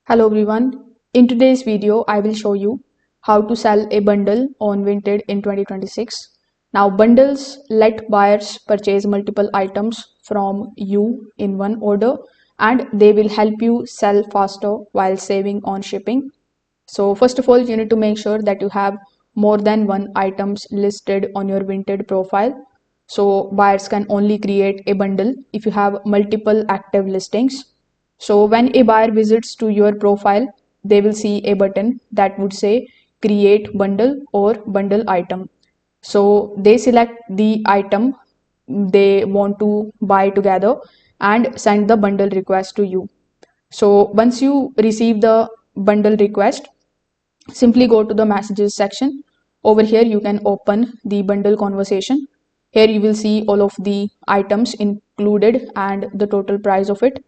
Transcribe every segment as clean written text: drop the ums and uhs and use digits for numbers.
Hello everyone. In today's video, I will show you how to sell a bundle on Vinted in 2026. Now, bundles let buyers purchase multiple items from you in one order, and they will help you sell faster while saving on shipping. So first of all, you need to make sure that you have more than one items listed on your Vinted profile. So buyers can only create a bundle if you have multiple active listings. So when a buyer visits to your profile, they will see a button that would say create bundle or bundle item. So they select the item they want to buy together and send the bundle request to you. So once you receive the bundle request, simply go to the messages section. Over here, you can open the bundle conversation. Here you will see all of the items included and the total price of it.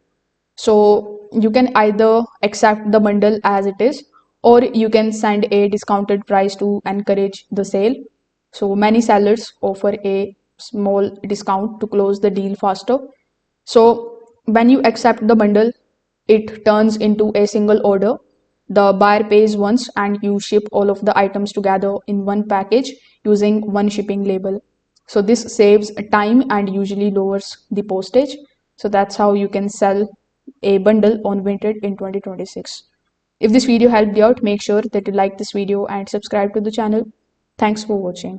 So you can either accept the bundle as it is, or you can send a discounted price to encourage the sale. So many sellers offer a small discount to close the deal faster. So when you accept the bundle, it turns into a single order. The buyer pays once and you ship all of the items together in one package using one shipping label. So this saves time and usually lowers the postage. So that's how you can sell a bundle on Vinted in 2026. If this video helped you out, make sure that you like this video and subscribe to the channel. Thanks for watching.